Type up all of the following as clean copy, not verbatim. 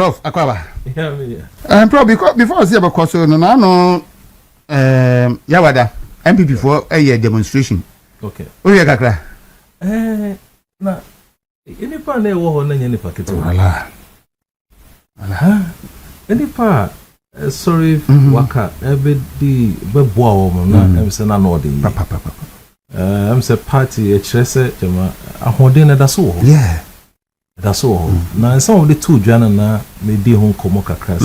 Prof Akwaba. Yeah. Prof, before I say about question, no, Yawada, MPP for a demonstration. Okay. Oh, yeah, Kakra. Na, any part there was on any packet. Ala. Any part, sorry, Waka, every day, but wow, I'm saying, I'm not the. I'm say party, a chese, a holding that's all. Yeah. That's all. Now, some of the two Jana may be home Komoka class.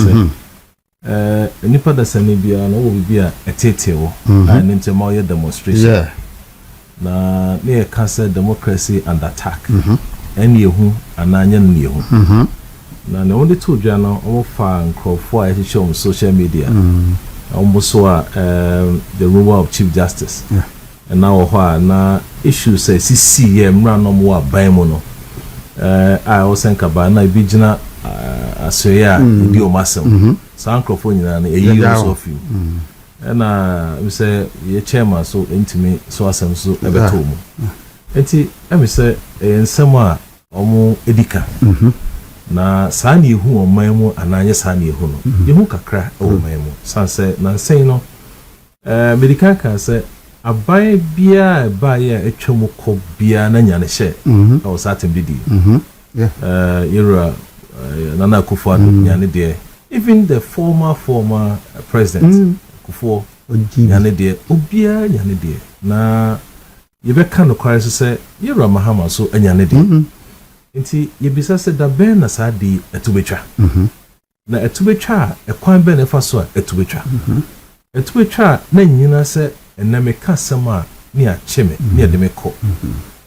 Nipa da Sanibia, no will be a teteo and into my demonstration. Yeah. Na near cancer democracy and attack. Any who and Nanyan New. Now, the only two Jana all fan call for I show on social media. Almost saw the removal of Chief Justice. And now, na issue says CCM ran no more by mono. I also think about na Bijina Asoya, Dio Massam, Sancrophone, and a year of you. And we say, your chairman so intimate, so as I'm so ever told me. And I say, and somewhere almost Edika. Na Sani who on my mo, and I just Sani who no. You hook a crack over my mo. Sunset, Nansay no. Medical can say, a buy beer, buy a chomoko beer, Nanyana share. I was at MBD. Yeah. Nana Kufuor, Yane dear. Even the former president, Kufuor, Yane dear, Obia, Yane dear. Na, you be kind of cries to say, you're a Mahama, so a Yane dear. Inti, you be said that Ben as I did a tubecha. Na a tubecha, a quine benefaso, a tubecha. A tubecha, then you know, say, and then make customer near Chime, near the Meko.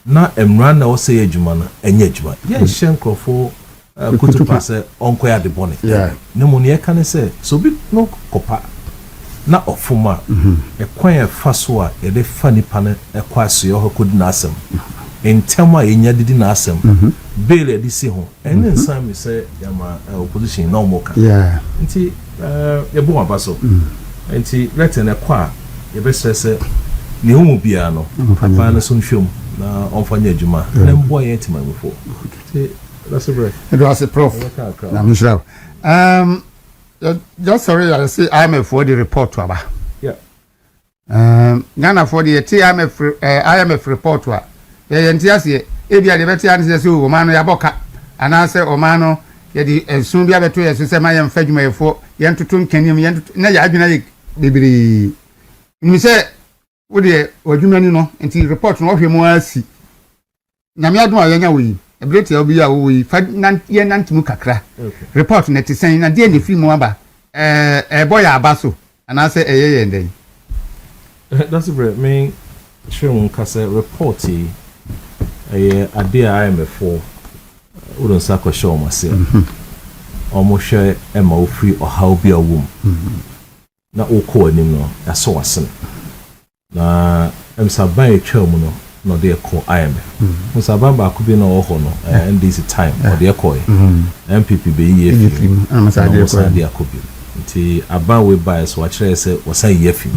Na Emran or say Jumana, and Yejma. Yes, Shanko for Kutu pass on Quaya de Bonnet. Yeah. No money can say, so be no copa. Na ofuma, a quire faswa, a de funny panel, a quasi or couldn't ask him. In Tama in Yadidin ask him, Bailey DC home, and then some say, Yama opposition no more. Yeah. Inti, a boa basso. Inti, written a qua, your best say, Niumu Biano, Papa Sun Film, now on Fanya Juma, and boy ain't my before. That's a break. It was a prof. I'm sure. Just sorry, I say IMF for the report to Aba. Yeah. Ghana for the IMF report to Entiasi, Ebia the veteran says, Omano Yaboka, and I say Omano, yet soon be able to say, my young Fedma for Yantutun Kenyam Yant Nayabina Bibri. You say, would you know, until report no more see. Namiadma Yanawi. A great LBA, we find Nantimukakra. Report net is saying, and then if you moaba, a boy abaso, and I say a and then. That's a great mean. Sure, Cassa reporty a dear IMF for wouldn't sacco show myself. Almost share Emma free or how be a womb. Not all call him no, I saw a son. Na I'm Sabai Chermono. No, they call IMF. Musabamba could be no honor, NDC time, or they call MPP be ye. I'm a side of could be. Until about we buy us what I say was a yefi.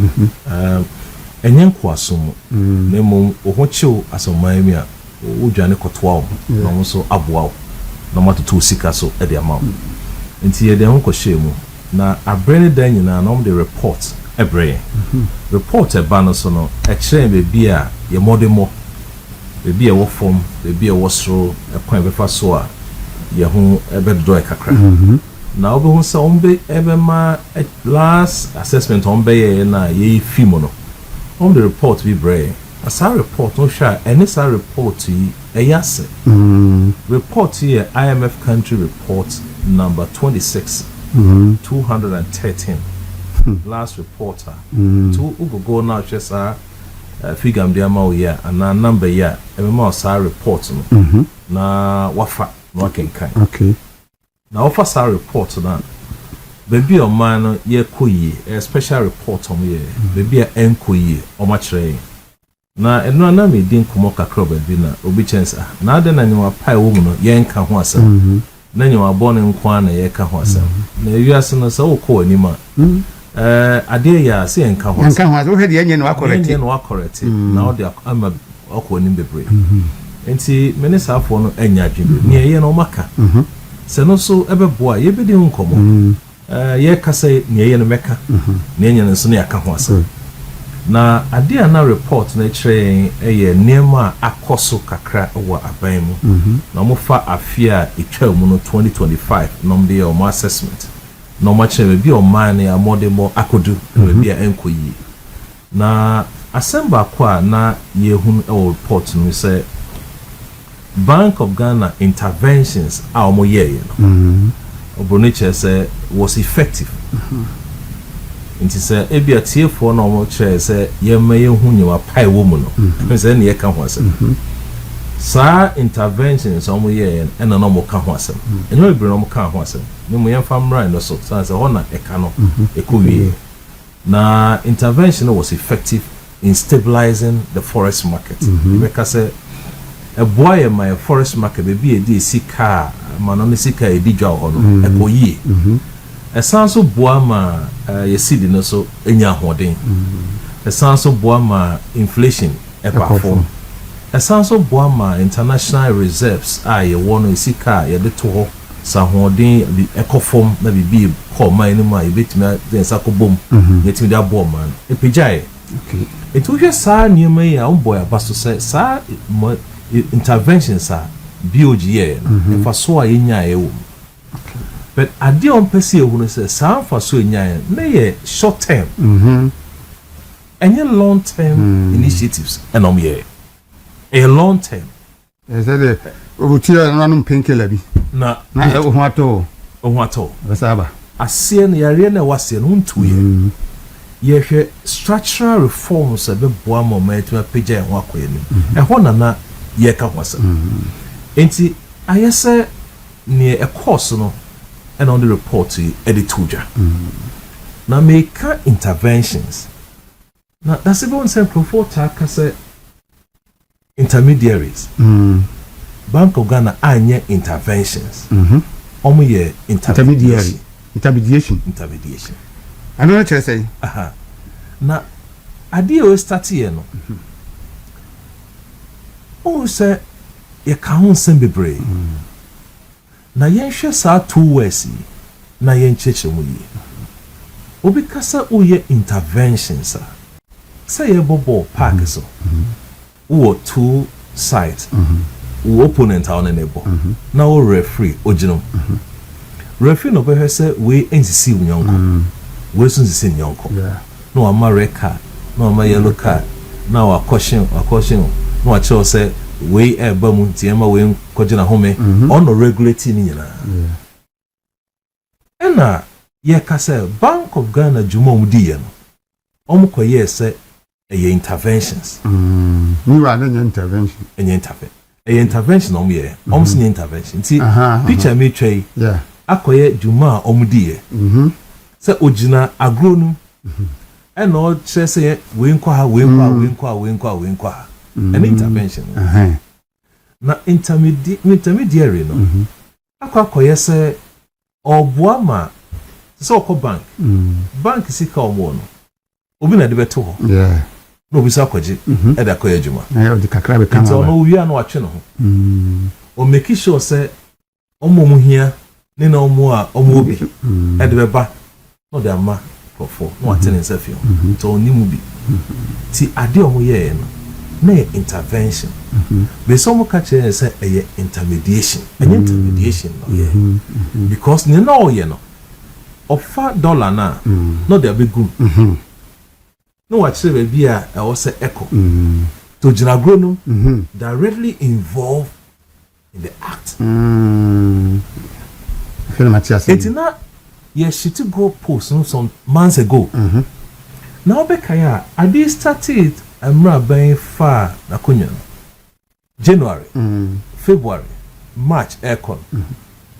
And young Quasum, Nemo, or what you as a Miamia, Ujane Cotwam, no so abwao, no matter 2 sickers at the amount. Until the uncle Shemo. Now, I bring it down, and I'm the report. A brain report a banner sono a chain be a modemo be a form be a wasro a point before so ya hon e be do e kakra na obo hon sa ombe ebe ma last assessment ombe na ye fimo no on the report be brain as a report no sha any sa report yi e yase report here IMF country report number 26 213 last reporter to go now just figure am dia year and number year e ma sa report no na wafa no kenkan okay na wafa sa report na baby o man no ye koyi a special report on ye baby a enkoyi o ma kire na eno na me din komo kakro baby na obi chance na ade na nwa pai wo mu no ye nka ho asem na nwa bone nkwa na ye ka ho asem na wiase no sa wo ko anima ade ya se enka ho wo hede yenye no correct na o de ama akọ ni bebre enti minister afọ no anya dwebe ni ye no maka se no so ebeboa ye bedi nkomo ye kasa ne ye no meka ne nya nso ne aka ho asa na ade ana report na kire ye niema akoso kakra wo aban mu na mo fa afia etwa mu no 2025 no mde o assessment no ma kire bi o man ne amodemo akodu bi a enkoyi na asemba kwa na ye hu e report no say Bank of Ghana interventions our year Oboniche say was effective. Nti say ebi atie for na omo kire say ye maye hu nyewa pai wo mu no. Say na ye ka ho asem. Sa interventions omo year and na omo ka ho asem. Enyo ebi na omo ka ho asem. Me mo yem fam right no so say ho na e ka no e ko wie. Na intervention was effective in stabilizing the forest market. Because say a boy in my forest market be a D sika manone sika e di dwa ho no e ko yie e san so boa ma ye sidi no so enya hoden e san so boa ma inflation e perform e san so boa ma international reserves a ye wono sika ye de to ho sa hoden e ko form na bibi ko man ni ma e betimi den sa ko bom ye timi da boa man e pejai okay it wo hwe sa niema ya on boy abaso say sa interventions are BOG if so a yenya e wo but ade on pese e hu say sa fa so yenya na ye short term and long term initiatives and ye a long term is that obutira nanum penkela bi na ho ato basaba asie na yare na wase no ntu ye hwe structural reforms be boa moment ma page e ho akoye ni e ho na ye ka wasa enti ayese ne a course no and on the report edituja na make interventions na that's even say profile taka say intermediaries Bank of Ghana anye interventions omo ye intermediation I know what you say na ade o start here no o say ye ka ho nsem bebre na yen hwe sa 2 words na yen cheche mu yi obi kasa o ye interventions say ye bobo park so o 2 sides o opponent on the neighbor na o referee ojino referee no be say we NDC unyonko we sun si nyonko no amareka no ama yellow card na wa caution no acho say we eba mu tiema we kojina home on regulating ni na ena ye ka say Bank of Ghana juma mu di ye no omko ye say e interventions ni wa na intervention intervention om ye omsi intervention ti picture me twei akoye juma omdi ye say ojina agronu and all say we nkwa ha an intervention na intermediary no akoye say obuama so ko bank sika omo no obi na de beto ho no obi sa kwaje e da koye juma na di kakra be kan so no wi an wa twe no ho o make sure say omo mu hia ni na omo obi e de be ba no de ama for no attend selfie to ni mu bi ti ade omo ye no na intervention be so mo catch say e intermediation no because ni na o ye no offer dollar na no de be good no watch be bia e wo say echo to jinagro no directly involved in the act feel Matthias etina yes she to go post no some months ago now be kaya adi started amra ben far na kunya January February March aircon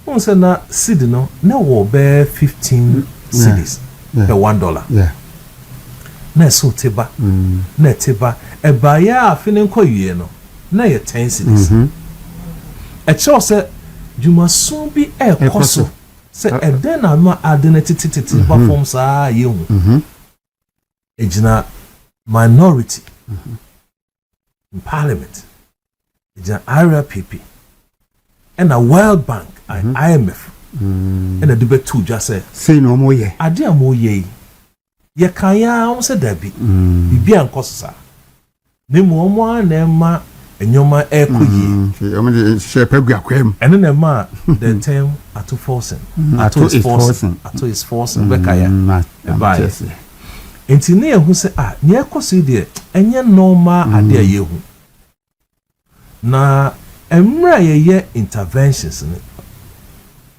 on say na seed no na wo be 15 cedis per $1 na so teba na teba e ba ya afine nko wie no na ye 10 cedis e cho say juma so bi e koso say e den na ma identity perform sa ye hu ejina minority in parliament ejina area pp and a World Bank IMF and a debate to just say no more ye ade amoye ye kan ya on se da bi bibi ankosa ne mo mo na ma enyoma ekoyi o me she pegu akwam ene na ma the term ato forcing ato is forcing be kaya e ba enti ne ehu se ne ekoso de enye normal ade ayehu na emra ye interventions ne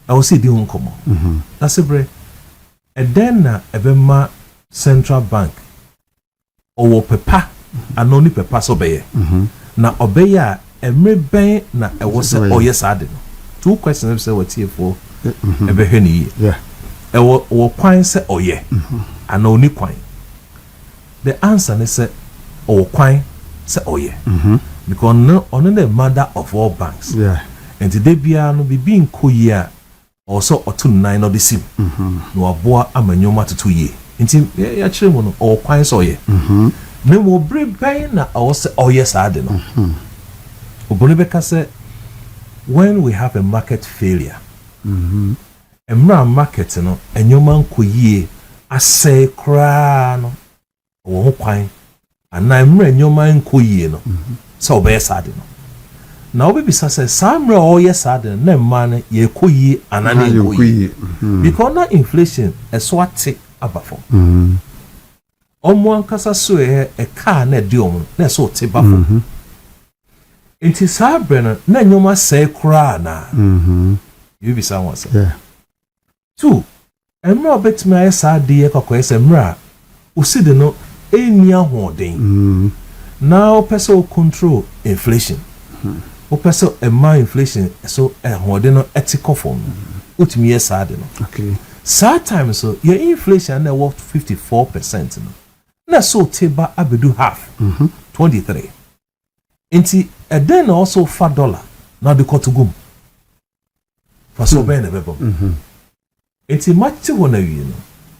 I will see the uncommon. That's a break. And then ebema Central Bank or pepa and only pepa obey. Na obey every bank na I was say oh yes I didn't. Two questions say what here for every henny. Yeah. Or quine say oh yeah. And only quine. The answer is say oh quine say oh yeah. Because no only the mother of all banks. Yeah. And today no be being koya also otu nine of the sim no aboa amanyoma to 2 year nti ya kire mu no o kwan so ye na mo bre ban na o se o yes ade no obone be ka say when we have a market failure emra market no anyoma nkoyie asay kra no wo ho kwan ana emra anyoma nkoyie no so be yes ade no na obi bisa say samre o yes ade na man ye koyi anane koyi because na inflation eso ate abafo omo ankasa so e car na de omo na so te bafo enti sabre na nyoma say kra na you bisa won say yeah two emra obetime yes ade ye kokko yes emra uside no eni ahoden na o person control inflation person a inflation so hode no ethical form utimi yes ade no okay sad time so your inflation na worth 54% no na so teba abedu half 23 enti and then also $5 na de kotugum for so ben ebebo enti match wona wi no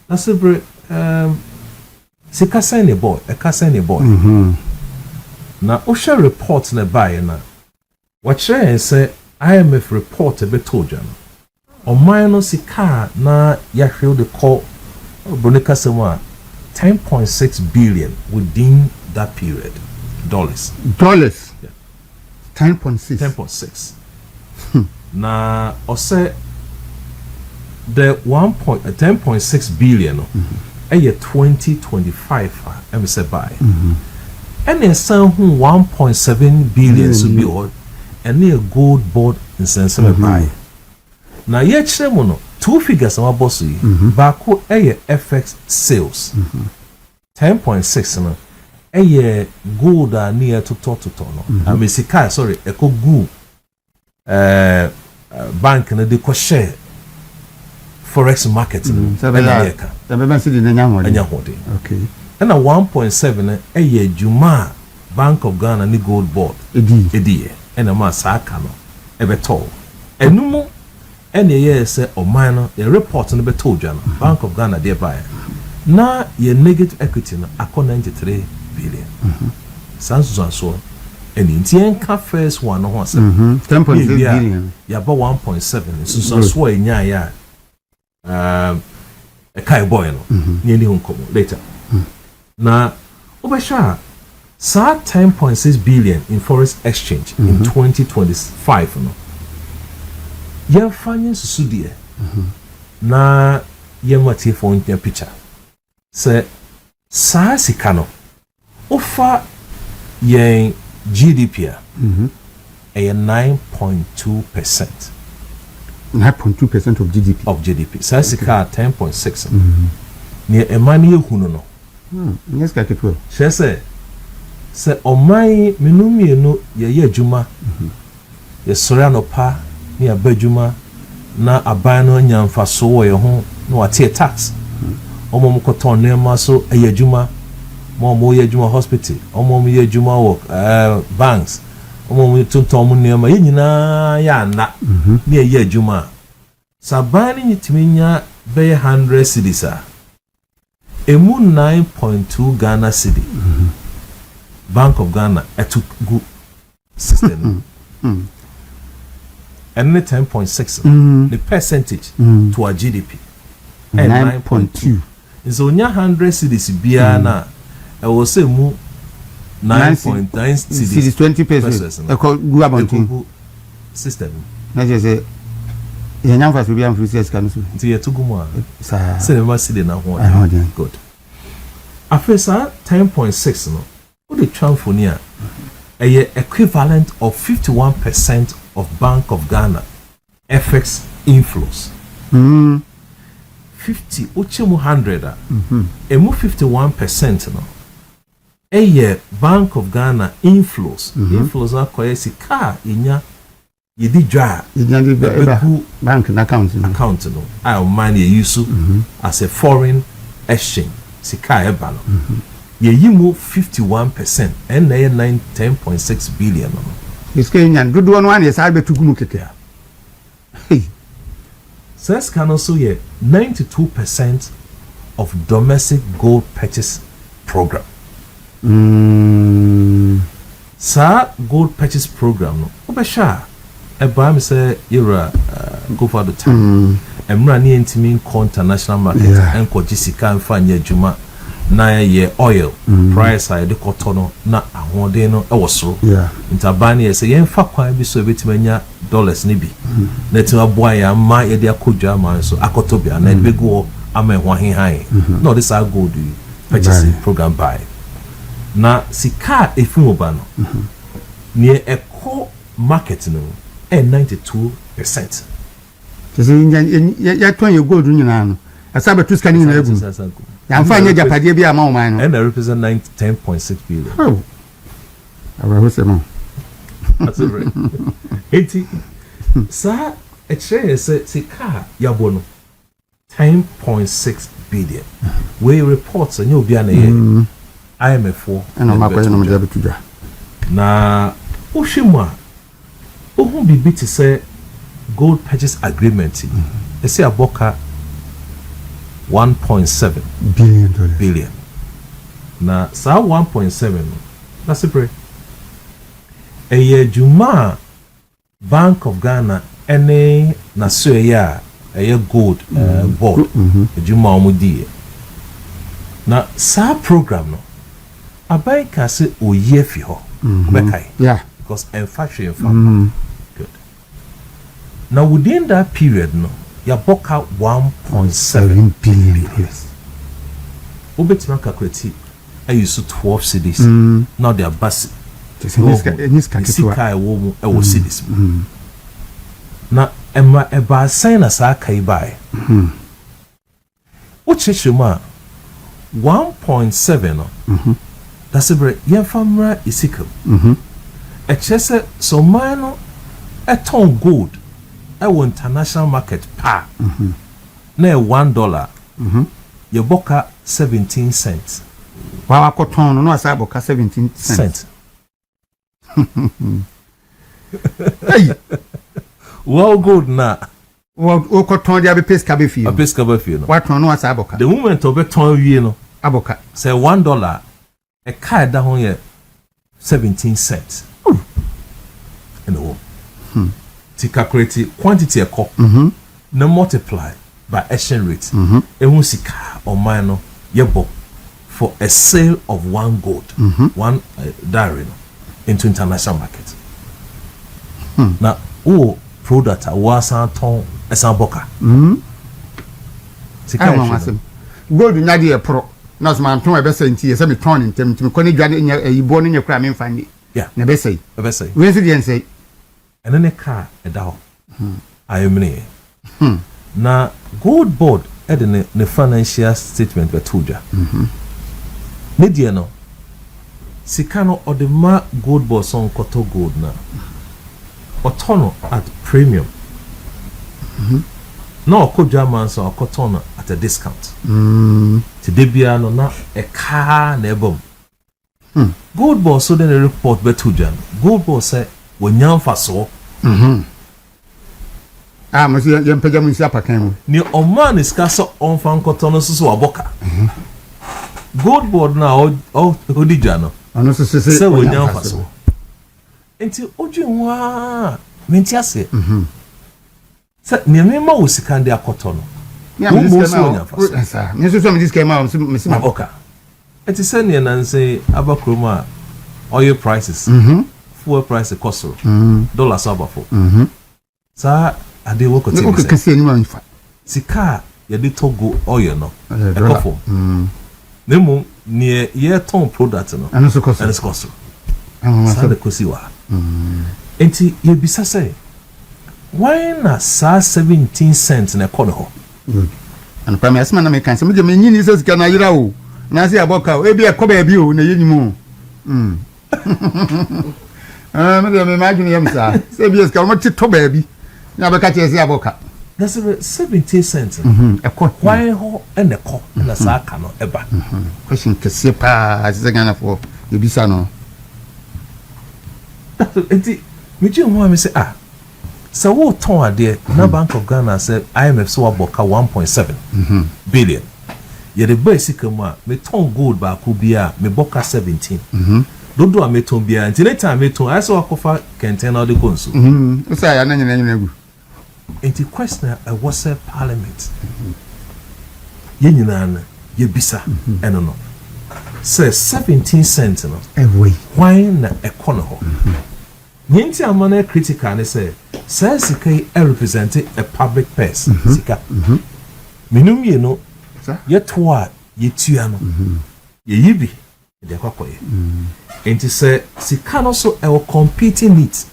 na sebre se kasa ne boy e kasa ne boy na o share report na buy na what say IMF report a bit told you. On minus car na yahweh the call Bonica Sama 10.6 billion within that period. Dollars. Yeah. 10.6. 10.6. Na ose the 10.6 billion a year 2025 I say buy. And then some 1.7 billion should be all. And near Goldbod in Sense buy. Now yet no 2 figures on our boss Baku a FX sales 10.6 no a gold near to tono. I mean sorry eco goo bank and the share forex market okay. And a 1.7 a Juma Bank of Ghana ni Goldbod Eeei and a masaka no ebe tall enumo ene ye say o man no the report no be told you Bank of Ghana thereby na ye negative equity no akọ 93 billion sanso so and in ka first one no ho say 10.6 billion ya ba 1.7 so enya ya a kai boy no ni ni hunkomo later na obesha sa 10.6 billion in forex exchange in 2025 no yen finance sudie na yen mate for in picture say sa sika no ofa yen GDP a 9.2% 9.2% of GDP sa sika 10.6 ni emani ehunu no yes ka keto se omai minumi no ye adwuma ye sori anopa ni abadwuma na aban no nyamfa so wo ye ho na wate tax omom koton nema so ye adwuma mo ye adwuma hospital omom ye adwuma wo banks omom tonton nema ye nyina ya na ni ye adwuma sabani nyitiminya be 100 cedis a emu 9.2 Ghana cedi Bank of Ghana etu go system and 10.6 the percentage to our GDP 9.2 is only 100 cities biana I will say mu 9.9 cities 20% equal system na je say you nyam fast be am free can so nti ye tugumu a say ma city na ho good afesa 10.6 no what the transfonia a equivalent of 51% of Bank of Ghana FX inflows 50 uchemu 100 emu 51% no a Bank of Ghana inflows inflows are koyesi ka inya yedi dwa bank account no I man ye use as a foreign exchange sika eba no ye yimu 51% and na 10.6 billion no is Kenyan do one one yes I be tugumu keke hey says can also ye 92% of domestic gold purchase program sa gold purchase program no obesha e ba me say yera go for the time emra ni ntimi international market enko jisika mfa nya adwuma na ye oil price I de kotono na ahode no e wosoro ntabani ye say yen fa kwan bi so betimanya dollars ni bi na tima boa ya ma ye de akodwa ma so akotobia na de go ama ho hehan no this are gold purchasing program buy na sika efumoba no ni eko market no 92%. Ya ton ye gold nyina no asa betu scan nyina egu ya mfa nya japade bi ama o man no and represent 10.6 billion. Oh awa ho se mo that's right 80 sa e chere se car ya bono 10.6 billion we reports anya obi ana ye IMF ana makwa no mja betu dwa na ohwemu ohun bibi ti say gold purchase agreement they say aboka 1.7 billion na sa 1.7 na sepre juma Bank of Ghana ene na so ya gold board juma omudi na sa program no abai ka se oye fi ho bekai because inflation good now within that period no ya boka 1.7 billion yes obetima calculate I use 12 cities now they are bus sika wo mu e wo cities na emma eba sign na sa kai bai o chechema 1.7 no that's a very yefamra isika e chese so man no e ton gold I want international market pa na $1 ye boka 17 cents wa koton no asa boka 17 cents hey well gold na o koton dia be pesca be fie a pesca be fie no wa ton no asa boka the moment of ton wie no aboka say $1 a card da ho ye 17 cents and oh to calculate quantity a cup na multiply by exchange rate ehun sika or mine yebo for a sale of one gold one diary into international market na product was ton esamboka sika gold nya de pro na so man ton e be say nti se me ton ntem nti me koni dwane nya yibo no nya kura me mfa ni na be say we nsi de nsay and then a car a dao I mean na Goldbod at the financial statement by Tuja media no sikano or the ma Goldbod son koto gold na otono at premium no koja man so kotono at a discount today bia no na a car na ebom Goldbod so then a report by Tuja Goldbod say wonyam faso must you pay them in Sapakan. Ni Oman is castle on fan cotton so aboka. Goldbod now Odijano. And also say wonyam faso. Enti ojunwa mentiase. Sa niamema wo sika ndi akoto no. Me so me disclaimer me see oka. It is saying and say abakroma oil prices. Fuel price cost. Dollar sabafo. Sa ade wo kote. Oka kase ani ma nfa. Sika ye de togo oil no. Ekofo. Nemu ne ye ton product no. Ano so cost. Ano so cost. Sa de kosi wa. Enti ye bisa say why na sa 17 cents na ekono ho. Good. And prime asma na me kan se me nyini se sika na yira o. Na se aboka o e bi ekoba bi o na yenimu. Me de me imagine yam sa. Se bi sika mo tito ba bi. Na be ka che se aboka. That's 17 cents. Why ho and the co na sa aka no eba. Question kese pa se gana for e bisa no. Enti me ji mo me say so what ton ade na Bank of Ghana said IMF so aboka 1.7 billion. Ye the basic ma me ton gold ba ku bia me boka 17. Dodo a me ton bia nti na time me ton I so akofa kenten na de konsu. O say ya na nyina gu. Enti question was a parliament. Ye nyina na ye bisa eno no. Say 17 cents no. Why na ekono ho? Ninti amana critical ne say sika represent a public purse sika minum ye no ye to a ye tua no ye yibi de kwakoye enti say sika no so e competing needs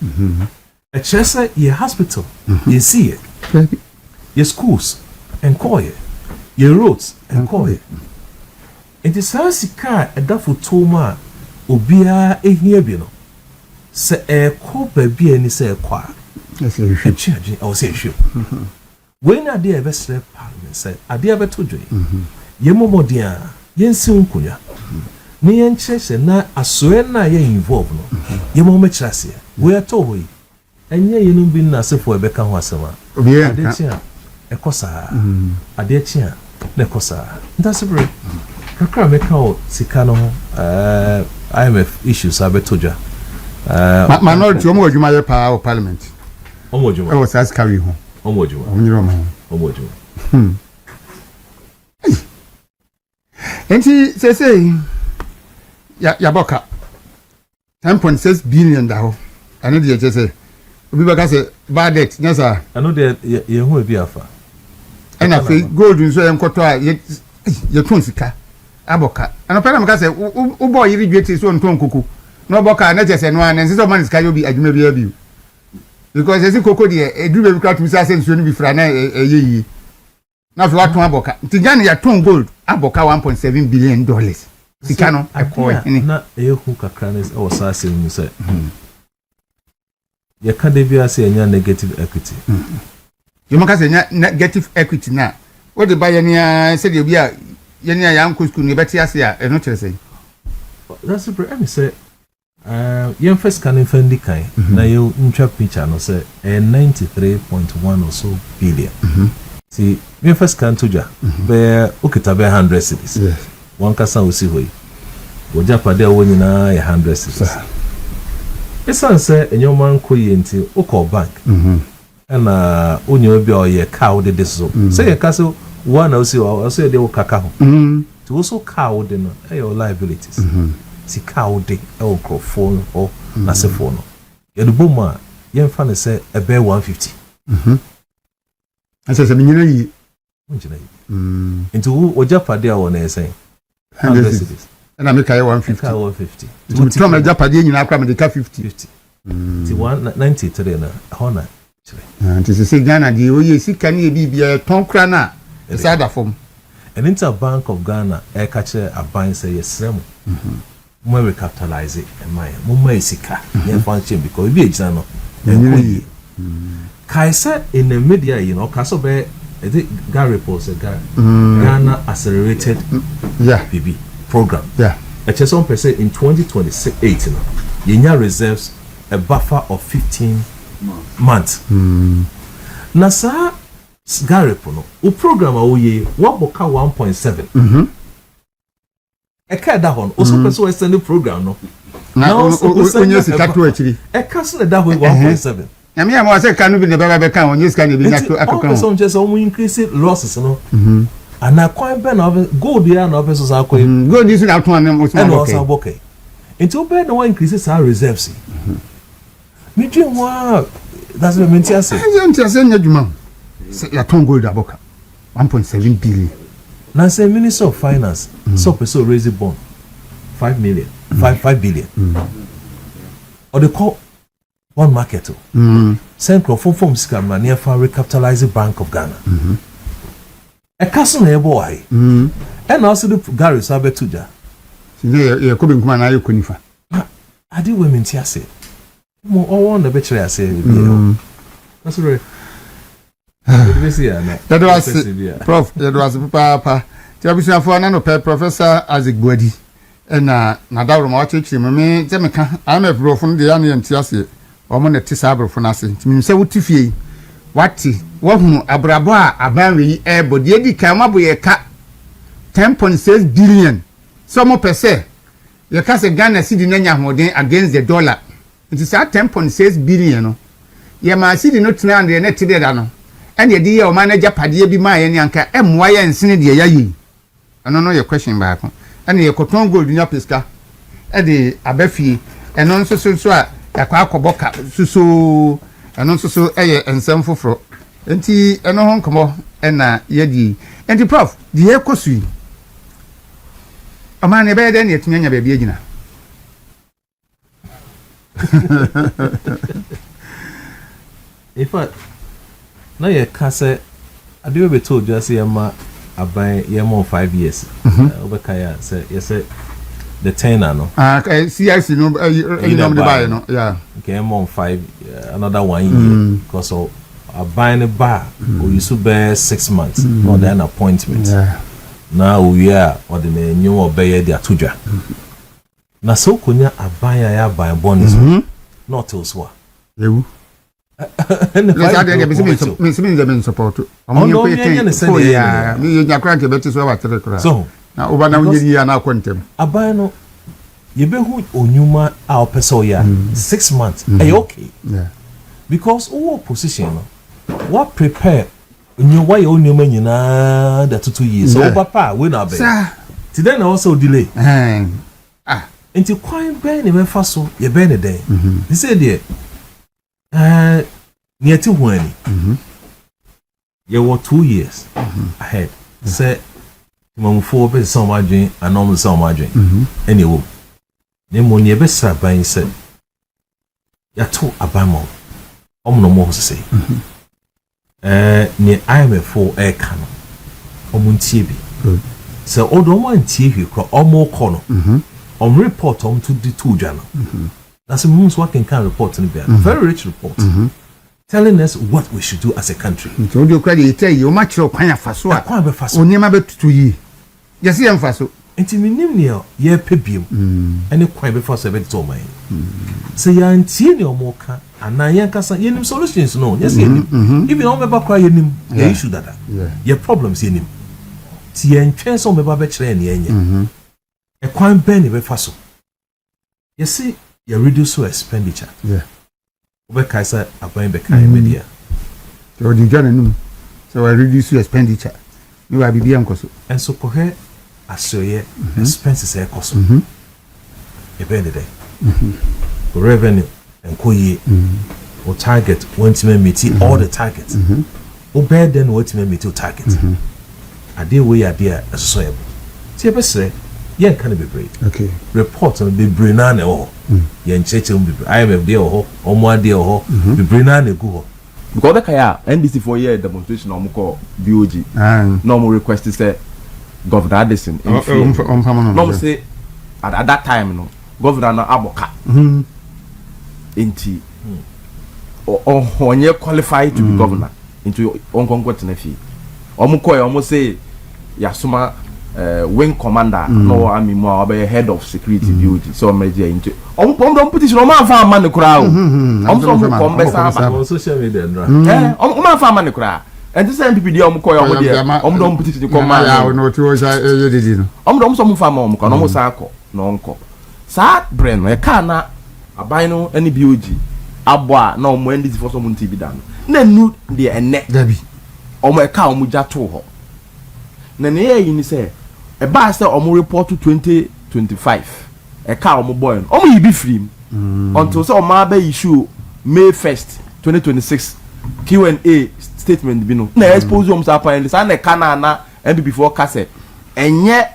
a chesa ye hospital ye see ye schools and koye ye roads and koye enti say sika e da fotoma obia ehia bi no se e ko ba bi ani se e kwa yes you should I will say you should when are they ever slept parliament said are they ever to join ye momodia ye nsi nkunya ni ye nchese na asoe na ye involve no ye mo mechase we ato hoyi enye ye no bi na sefo ebeka ho asema ade chia ekosa ade chia na ekosa ndasebere kakra meka o sika no IMF issues abetoja minority omo adwuma ye pa o parliament omo adwuma e was as carry ho omo adwuma omo adwuma enti say ya boka 10.6 billion da ho ane de je say obi baka say bad debt nyasa ano de ye ho ebi afa ena fe gold nso ye nkoto a ye ton sika aboka ano pera maka say u boy yiri dweti so nton kuku no boka na je say no an nso man sika yo bi adwuma bi abi because esi koko de eduru be kwa tumisa say nso ni bi fra na eyeyi na fe waton aboka ntigane ya ton gold aboka 1.7 billion dollars sika no ekoy na ehu kakra ne o sa say mu say ye ka de bia say anya negative equity you maka say anya negative equity na what the buy anya say de bia ye nya ya nko school ne beti ase a eno kire say that's super let me say yen first can fendi kai na you ntwa picture no say 93.1 or so billion see yen first can toja be okita be 100 cities yes one kasa osi hoyi oja pade awo nyina ya 100 cities esan say enyoman koyi enti okọ bank na onye obi oye cow de so say ye kaso one osi o so de okaka ho to also cow de no your liabilities si cow de e phone or na se phone ye do boma ye mfa ne say ebe 150 asa se minyina yi unjina yi into oja pade awo na say 100 cities na me kai 150 to tell me japade nyina akwa me de ka 50 ti 193 na hona nti se Ghana di oye sika ne bibia tonkra na sada form an Bank of Ghana e ka che aban say yesrem mo recapitalize it mo mai sika ye function because we be ejina no enkoyi kaisa in the media you know kaso be Gary reports Ghana accelerated BB program a cheson per se in 2028 no yenya reserves a buffer of 15 months na sa Gary no o program a oye waboka 1.7 e ka da hon o so person extend program no na onye sika to akiri e ka so da ho 1.7 I mean, I say can be the baby can when you scan be not to account. Some just increase losses, no. And I quite ben of gold here and officers are going. Gold is out one was okay. Until Ben no increases our reserves. Me dream wow. That's what I mean to say. I don't say Juma. Ya ton gold aboka 1.7 billion. Now say Minister of Finance so person raise a bond 5 million 5 billion. Or they call one market send from scam near for recapitalize Bank of Ghana. A castle near boy. And also the Gary Sabetuja. You could be man I couldn't. I do women tia say. More on the betray I say. That's right. That was Prof. That was Papa. Jabisa for an Professor Isaac Body. And Nadal March, me, Jamaica, I'm a bro from the Onion Tiasi, or Monet Sabre for nothing. Say what if ye what Abraba, Abari, air, but Yedi Kamabu a cat 10.6 billion. Some more per se. Your cousin Ghana city Nanya Modern against the dollar. It is at 10.6 billion. Ye ma city not now the net today. And ye dear manager Padia be my and Yanka MY and Sinny Yayi. I don't know your question back. And your cotton gold in your pisca. And the Abefi and also so a quack so and also so and some for and tea and no home come on and yedi. And the prof, the echo sweet. A man a bed and yet me baby agina. In fact, now you can say, I do be told just say I buy more 5 years. Obekaya say you say the 10 no. CIC no you know the buy no. Yeah. Okay, more 5 another 1 year because I buy a bar or you should bear 6 months or then appointment. Yeah. Now we are or the new obey their tuja. Na so kunya abaya ya buy bonus not to swa. You. Let's add them support. I'm going to say, yeah, you can't bet us over to so now over now you are now quantum. Abaya no you be who onyuma our pesoya 6 months. Are okay? Yeah. Because all position what prepare you why only man you na that 2 years. So papa we na be. Today na also delay. Into quite ben e fa so ye ben the day. He said there near to when you were 2 years ahead. Say mom 4 be some margin and normal some margin. Anyway, ne mo ne be sra ban say ya to abamo. No more say. Ne IMF for air cannon. Omuntie bi. So odo mo antie hwe kro omo kɔ no. Report to the 2 journal. That's a most working kind report in the very rich report. Telling us what we should do as a country. So you credit tell you much of Panya Faso. Only about 2 years. Yes, I am Faso. And near ye pebium and a quite before 7 to mine. Say ya antinio moka and I yankasa yenim solutions no. Yes, even on my cry him the issue that your problems in him. See and chance on my babbage and a quite penny be faso. You see, you reduce your expenditure. Yeah. Obekaisa Ashanti Media. So the journey, so I reduce your expenditure. You are be uncle. And so cohe asoye expenses e cost. E be the day. Revenue and koye or target want to meet all the targets. Obey then what to meet your target. A day we are there as so. See say yeah, can be brave. Okay. Report on be brinane or yen church IMF there or more there or be brinane go. Because the kaya NDC for year demonstration on call BOG. Normal request is say Governor Addison. No say at that time no Governor Aboka. Inti or when you qualified to be governor into your own conquest. Almost say Yasuma wing commander no I mean more be head of security duty so media into don't put it no man fa man crowd on social media man fa man crowd and this MPP dey on call there don't put it the command no to was don't some fa man ko no sa ko no nko sa brain e ka na aban no any BOG abwa na omo NDC for some TV dan na nu de ene dabi omo eka omo ja to ho na ne yi ni say e ba say omo report to 2025 eka omo boy omo yi bi free until say omo aba issue May 1st 2026 Q&A statement bi no na expose omo sa pan say na eka na MPP for cassette enye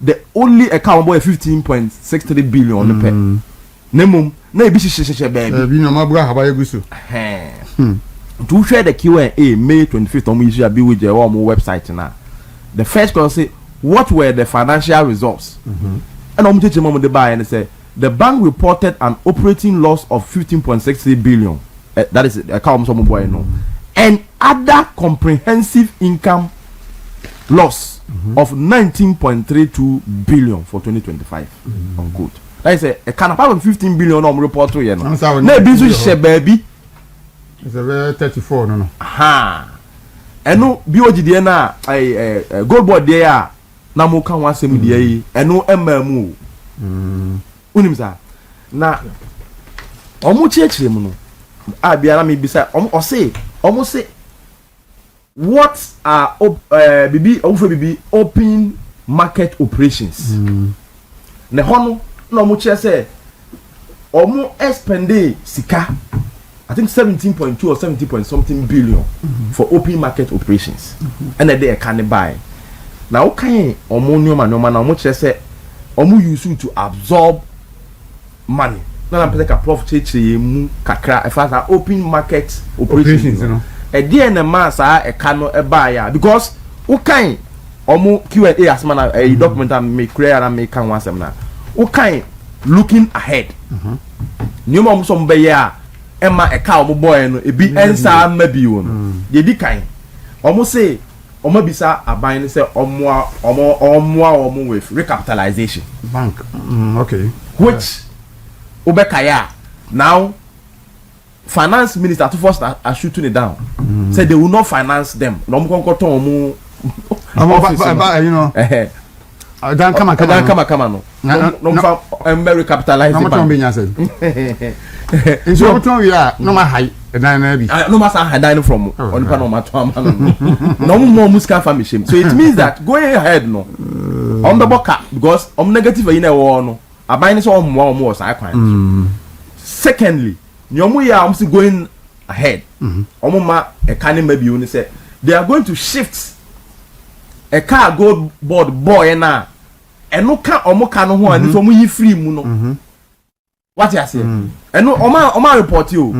the only account boy 15.63 billion pe nemum na ebi hihihihie baby bi no mabura haba yeguso to share the Q&A May 25th on issue abi with your website na the first question say what were the financial results and omo cheche mom dey buy and say the bank reported an operating loss of 15.63 billion that is account some boy no and other comprehensive income loss of 19.32 billion for 2025 on good. Like I say a can of 15 billion on report to you no. Na bizu she baby. It's a very 34 no. Aha. Eno BOG de na Goldbod de ya na mo kan wasem de yi. Eno emamu. Unim sa. Na omo chechire mu no. Abia na me bisa omo say what are bibi open market operations ne hono na omo che say omo expend sika I think 17.2 or 17 point something billion for open market operations and they can buy now okay omo nyoma na omo che say omo use to absorb money na pese ka profit che mu kakra as far as open market operations you know e na ma sa e ka no e ba ya because who kan omo Q&A asma na e document am me create and me kan wasem na who kan looking ahead nyoma omo so mbe ya e ma e ka omo boy no e bi ensa ma bi won ye di kan omo say omo bisa aban ni say omo with recapitalization bank okay which ubekaya now finance minister to first are shooting it down said they will not finance them no mo konkoton omo you know dan kama no no recapitalize no mo be nya say so mo we are no ma high dan na bi no ma sa high dan from on pa no ma to ama no mo muska family shame so it means that going ahead no on the boka because negative yi na wo no aban ni so omo sa kwan secondly nyomu ya am going ahead omo ma e kan ma bi oni say they are going to shift a car Goldbod boy na eno ka omo ka no ho ani so omo yi free mu no what you say eno oma report you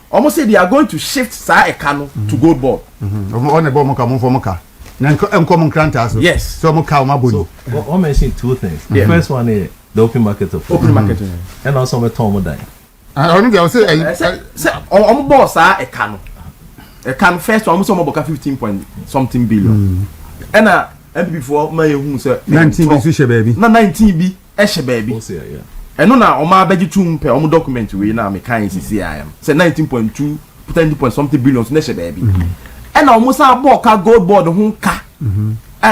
omo say they are going to shift sa e ka no to Goldbod omo on e bo mo ka mo fo mo ka na enko mo kranta so yes so mo ka o ma boni so I mentioned two things the first one is the open market and also me tom dan onu go say omo boss a e can first one so omo boka 15 point something billion and MPP for my hu say 19 bi so she baby na 19 bi e she baby eno na omo abeji tum pe omo document we na me kan CCIM say 19.2 10 point something billion so na she baby and omo sa boka Goldbod hu ka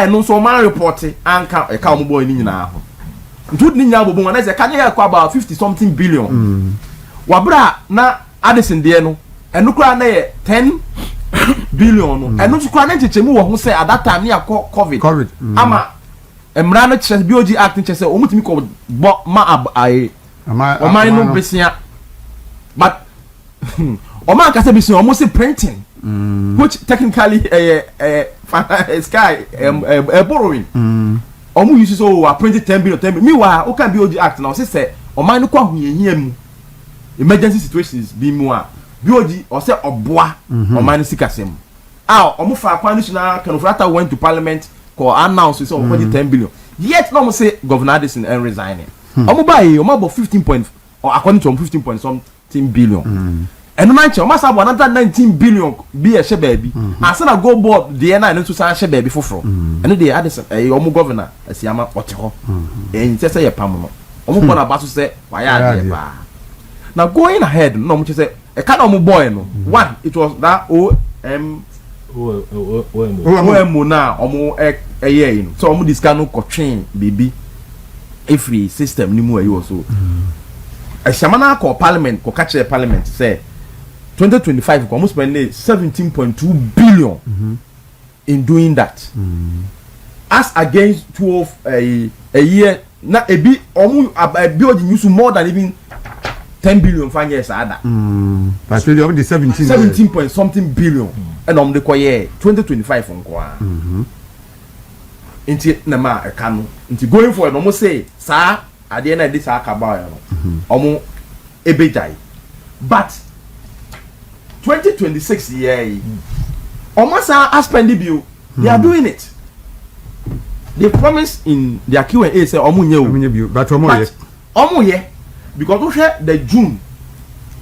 no so man report anka e ka omo boy ni nyina ho ntud ni nya bobo na say kan ya kwa about 50 something billion wabra na Addison de no eno kura na ye 10 billion no eno kura na chechemu wo ho say at that time near covid ama emra no chese BOG act chese omutimi ko ma ai o man no besia but o man ka say besia o mo say printing which technically sky borrowing o mo use so we printed 10 billion me wa o can BOG act now say o man no kwa huhia mu emergency situations bi mu a BOG or say oboa o man sikasem omo fa national Kanofrata went to parliament ko announce so o 10 billion yet no mo say Governor Addison and resigning omo buy o ma bo 15 point or according to 15 point something billion and no o ma sa bo another 19 billion bi e she baby asa na Goldbod de na no to sa she baby foforo and dey Addison omo governor asiama oteho en say ye pam no omo bo na ba so say wa ya de ba. Now going ahead, no much say a kind of boy no. One, it was that OM now a year. So omo this kind of train baby every system ni mu ayi so. A shamana call parliament ko catch parliament say 2025 almost spend 17.2 billion in doing that. As against 12 a year, na ebi BOG use more than even 10 billion 5 years ada. But really over the 17 point something billion. And the koye 2025 on kwa. Inti na ma ekanu. Inti going forward almost say sa at the end of this akaba no. Omo ebejai. But 2026 year almost spend the bill. They are doing it. They promise in their Q&A say omo nye but omo ye because we share the June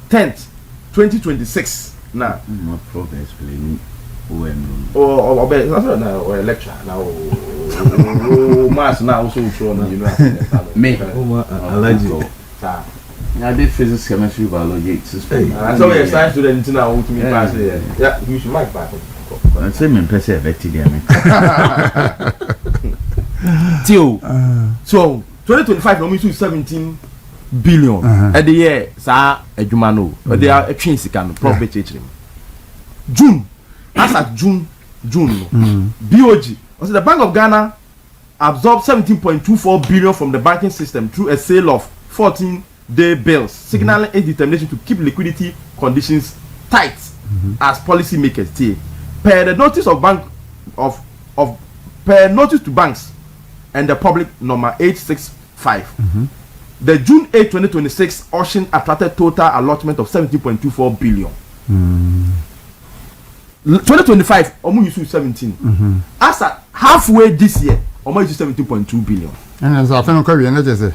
10th 2026 now no progress explaining when or lecture now mass now also from the university me allergy I did physics chemistry biology I saw a science student now to me pass yeah you should mic back I say me person effective there Tio. So 2025 no mean 17 billion at the year sa adwuma no they are twin sika no profit chechire June as at June BOG also the Bank of Ghana absorbed 17.24 billion from the banking system through a sale of 14-day bills signaling its determination to keep liquidity conditions tight as policy makers say per the notice of bank of per notice to banks and the public number 865. The June 8, 2026 auction attracted total allotment of 17.24 billion. 2025, almost use 17. As at halfway this year, almost use 17.2 billion. And as I found query, and just say,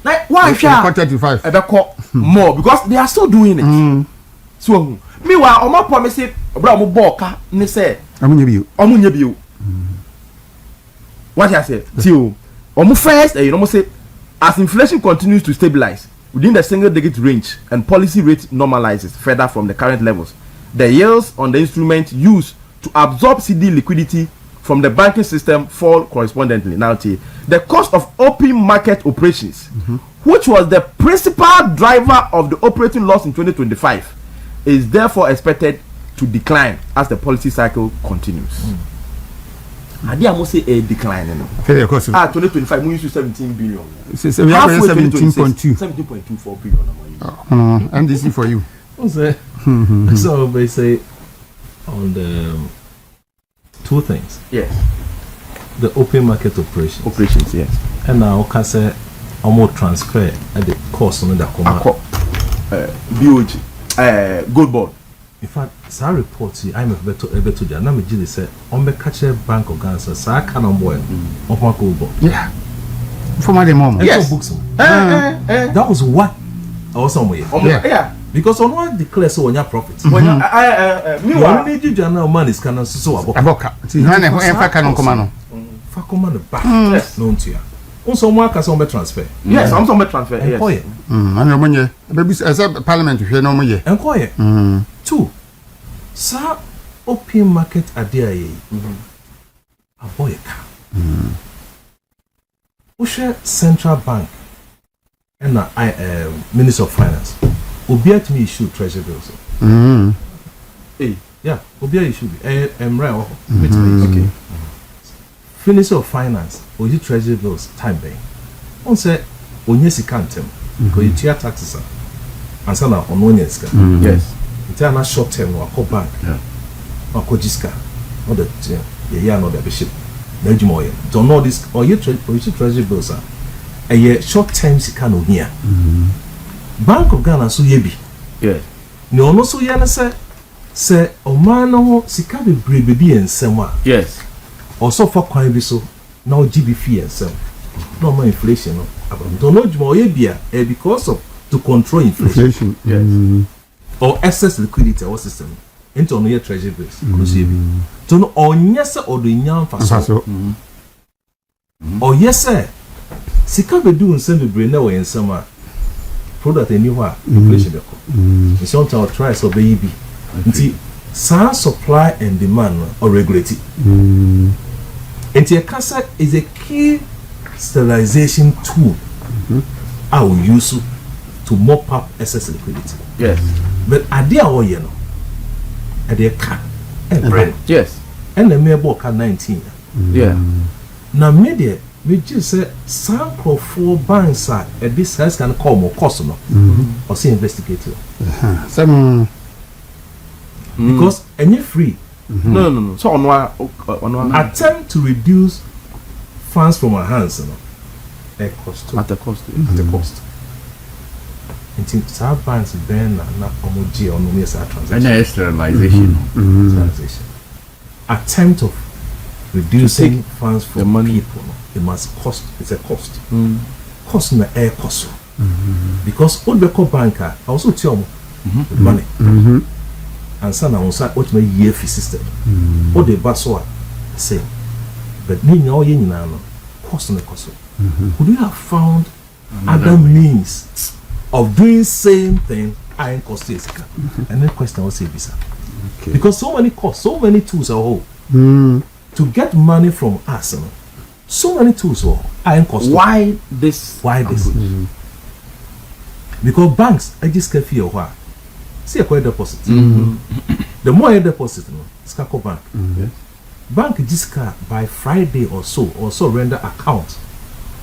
like why shall 35 more because they are still doing it. So meanwhile, Omo promise it, bro, Omo boka, ne say, Omo bio. What I said, till almost first, you know, say as inflation continues to stabilize within the single-digit range and policy rate normalizes further from the current levels, the yields on the instrument used to absorb CD liquidity from the banking system fall correspondingly. Now, the cost of open market operations, which was the principal driver of the operating loss in 2025, is therefore expected to decline as the policy cycle continues. I almost say a decline. 2025, we used to 17 billion. We have 17.24 billion. NDC for you. So they say on the two things. Yes. The open market operations, yes. And now can say almost transfer at the cost on the BOG, Goldbod. In fact, some reports IMF beto ja na me gile say on be catch Bank of Ghana sa can on boy on Goldbod. Yeah. For my mom. Yes. Books. That was what I was somewhere. Yeah. Because on one declare so on your profit. Meanwhile, need you now man is can so aboka. Ti hane ho enfa kan komano. Fa komano back. No ntia. Also one can some transfer. Yes, I'm some transfer. Yes. And no money. Baby as parliament hwe no money. Enkoye. Two. Sa open market idea ye. Aboyeka. Ushe Central Bank and Minister of Finance. Obia to me issue treasury bills. Yeah, Obia issue okay. Minister of Finance or you treasury bills time bank. On say onye sikantem because you tear taxes and sana on onye sika. Yes. It's a short term or bank. Yeah. Or Kojiska. Or the yeah, no, the bishop. Nejimoye. Don't know this or you treasury bills are a year short term sikano here. Bank of Ghana so yebi. Yes. No, no, so yana say Omano sika be baby and sema. Yes. Also for kwai so now GB fee and sem. No more inflation. Don't know Jimoye bia because of to control inflation. Yes. Or excess liquidity or system into on your treasury bills. To no on yes or the young faso. Or yes, sir. Sika be doing send the brain away in summer. Product anywhere inflation be come. It's on our try so baby. Nti supply and demand or regulate it. Nti a casa is a key sterilization tool I will use to mop up excess liquidity. Yes. But idea or you know and they car and bread. Yes. And the mere book 19. Yeah. Now media we just say sample for banks are this has can call more cost no or say investigator. Some Because any free No. So on attempt to reduce funds from our hands no a cost at the cost. at the cost. Until some banks ben na omoji or no me say transaction. And sterilization. Transaction. Attempt of reducing funds from the money. people no, it must cost, it's a cost. Cost na air cost. Because old beko banker also tell the money. And some on side what my year fee system. All the basso say. But ni no ye ni no cost na cost. Could you have found other means of doing same thing and cost is? And then question was say visa. Because so many costs, so many tools are whole. To get money from us, you know, so many tools are cost. Why this? Because banks, I just can't feel why. See a quite deposit. The more you deposit, you know, it's Kako Bank. Bank just by Friday or so render account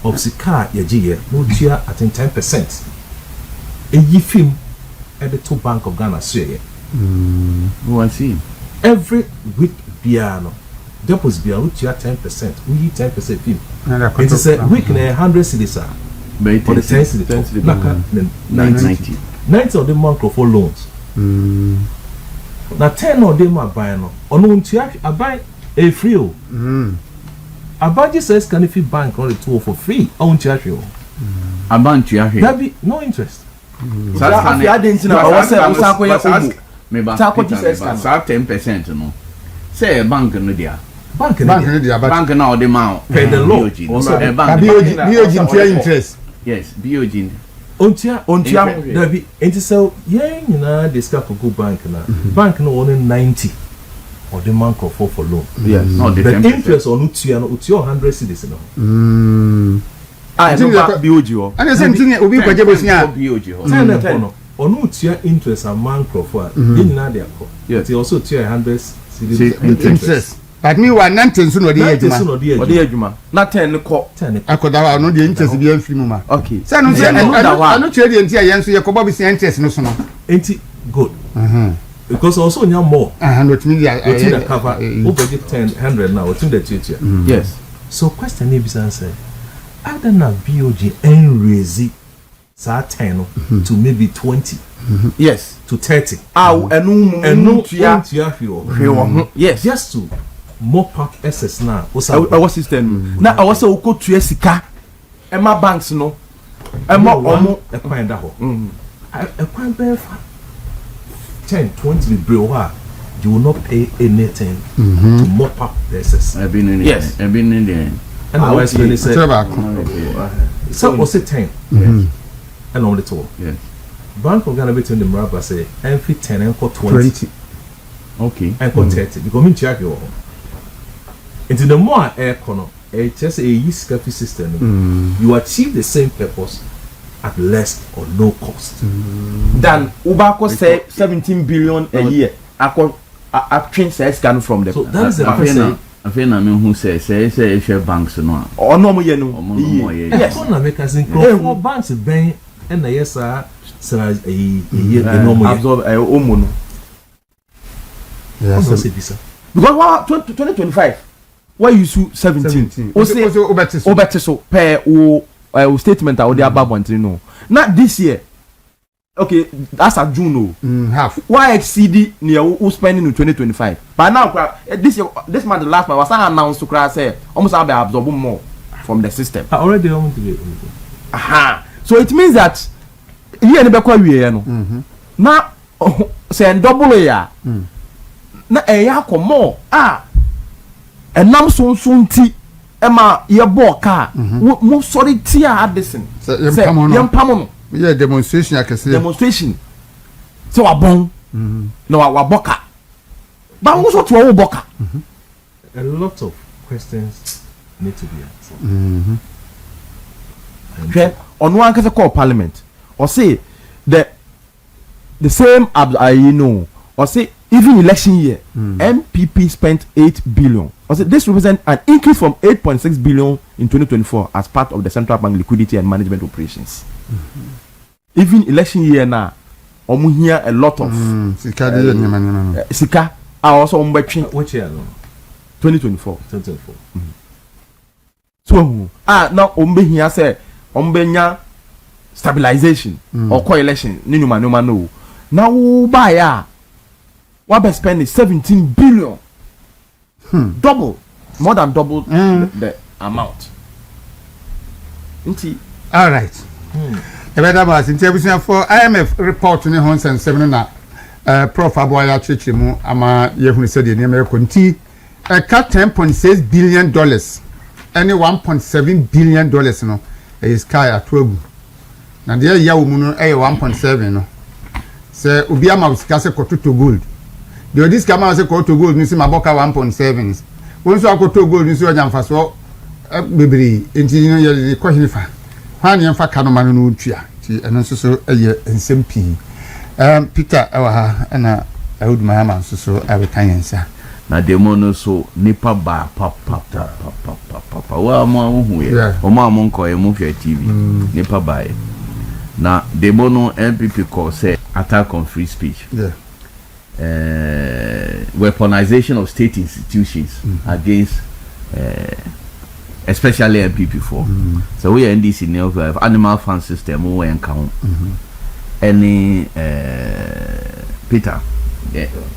of Sika Yajiye, no cheer at 10%. A ye film at the two Bank of Ghana, say. Oh, I see. Every week, piano. Deposit piano, which you are 10%. We 10% film. It is a week and 100 cities. But For the 10 cities. 90. 90 of them are for loans. Now 10 of them are buying. Or no, I buy a free. I buy just says can if you bank only 2 for free. I won't charge you. A bank you are here. There be no interest. So if you didn't know, I was saying, maybe 10%, you know. Say a bank no dia. Bank Bank now the amount. Pay the law. Also, a bank. BOG interest. Yes, BOG. Ontia there be enti so yen nyina discuss for go bank na. Bank no only 90 or the man for loan. Yes. Not the The 10%. interest on utia no utia 100 cedis no. I know BOG. And the same thing will be for Jebosia. BOG. Ten no. On utia interest a man for yen nyina dey akọ. Yes. It also utia 100 cedis Interest. But me one nanten so no dey adwuma. Odi adwuma. Na 10 ko. 10 Akoda no dey interest bi amfiri mu ma. Okay. Say no say anu chere dey ntia yen so ye kobo bi say interest no so no. Enti good. Because also nya more. No timi dia Within the cover, over 100 now, within the tutor. Yes. So question is answer. Other than BOG and raise sa 10 to maybe 20 Yes. to 30. Yes. Just to mop up SS now. Our system. Now I was so go to sika. Emma banks no. Emma omo a coin that a coin bear 10, 20 bro. You will not pay anything to mop up the SS. I've been in it. Yes. I've been in there. And I was when they said, so was it 10? Yes. And only 2. Yes. Bank of Ghana between the Maraba say, and fit 10 and 20. Okay. And 30. Because me check you. Into the more air corner, just a use cafe system, you achieve the same purpose at less or no cost. Than Ubako say 17 billion a year. I change size scan from the. So that is the person. I feel na me who say share banks no. Or no more no. Yes. Corner makers in for banks ben and yes sir a year the normal absorb omo. Yes. Because 2025 why you sue 17 o say obete so per o statement a o dey ababontin no not this year. Okay, that's a June. Half. Why exceed near who spending in 2025? But now, this month, the last month, was announced to cry say almost have absorb more from the system. I already want to be. Aha. So it means that you ain't be we no. Now, say double ya. Na eya more. And nam soon tea. Emma, your boy car. Mo sorry tea Addison. Say yam pamono. Yeah, demonstration I can say. Demonstration. So a bon. No, a boka. But also to our boka. A lot of questions need to be answered. Okay. On one case call parliament. Or say the same you know. Or say even election year, MPP spent 8 billion. Also, this represents an increase from 8.6 billion in 2024 as part of the central bank liquidity and management operations. Even election year now, hear a lot of Sika are also on which year? 2024. 2024. So now here say stabilization or coalition. No. Now buy what be spending 17 billion. Double, more than double the amount. All right. For IMF report in Hons and Seminar, Prof. Aboya Chichimu, Ama Yehun said in America, a cut $10.6 billion, any $1.7 billion, no, is Kaya 12. Now, dear Yawumuno, a 1.7, no. Say, Ubiama was Cassa to gold. The this come out to gold, Missy Maboka 1.7. Once I go to gold, Missy Jamfaso, baby, into the question. Hani yɛmfa ka no ma no tua ti ɛno nso so ɛyɛ nsɛm pii Peter ɛwɔ ha ɛna Awiewie Mahama nso so ɛbɛka yɛn nsa na demo no so nipa ba papa wa mo hu ye o ma mo nko ye mo hwɛ TV nipa ba ye na demo no MPP call say attack on free speech weaponization of state institutions against especially MPP4. So we are NDC now have animal farm system we encounter any Peter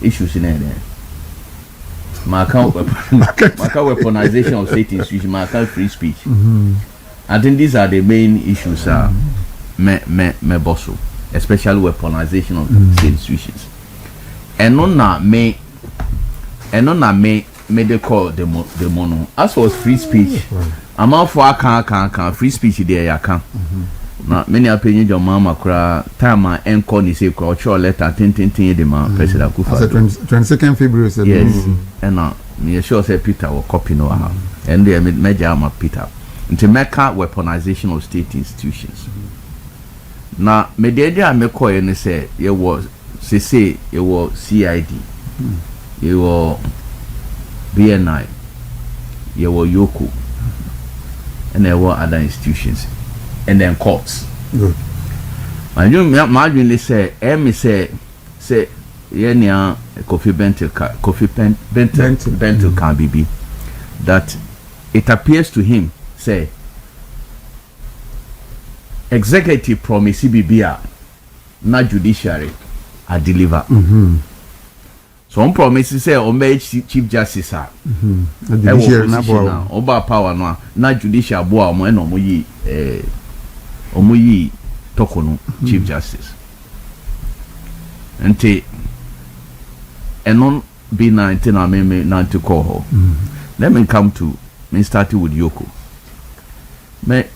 issues in there. Marker weaponization of state institutions, marker free speech. I think these are the main issues. Me bosso, especially weaponization of state institutions. And on me they call the mono. As for free speech, I'm out for can free speech there I can. Now many opinions your mama cry time I encore ni say cultural letter tin the man President Kufa. 22nd February. Yes. And now me sure say Peter will copy no how. And they major am Peter. Into Mecca weaponization of state institutions. Now me dey me call you say you was say you was CID. You were BNI, you were Yoko, and there were other institutions, and then courts. Good. And you imagine say, yeah, Kofi Bentil can be that it appears to him say executive promise BBA, not judiciary, I deliver. Some promises say chief justice oba power no na judicial boa mo na omoyi tokono chief justice ente enon be 19 na me na to call her. Let me come to me starting with Yoko. My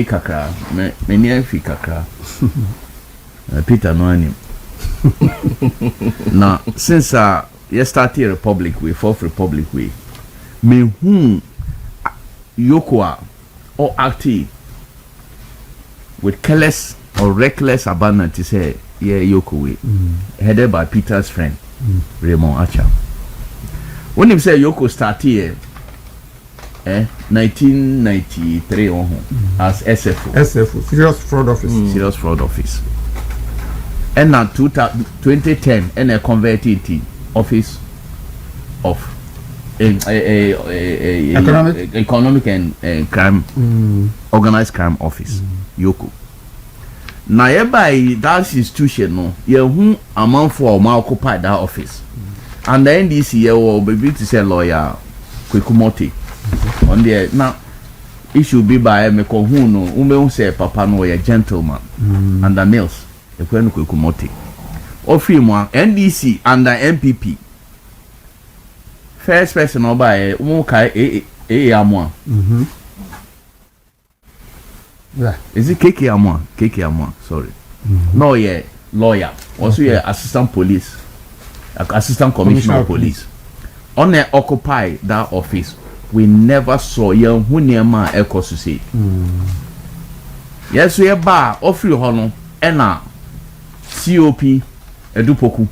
kakra me ni fi kakra Peter no anim. Now, since you started Republic Way, Fourth Republic Way, me whom Yoko or active with careless or reckless abandon to say, yeah, Yoko Way, headed by Peter's friend, Raymond Archer. When he said Yoko started 1993 as SFO, Serious Fraud Office. Serious Fraud Office. And now 2010 and I converted to Office of Economic and Crime Organized Crime Office Yoko. Now hereby that institution no who amount for occupy that office and the NDC will be to say lawyer Kwekumote on there now issue be by me ko hu no say papa no a gentleman and the mills ekwenu Kwekumote ofi mu NDC under MPP first person oba mu kai amwa yeah is it KK amwa sorry no yeah lawyer also yeah assistant police assistant commissioner of police on the occupy that office we never saw young who near my echo to say yes we ba ofri ho no ena COP edupoku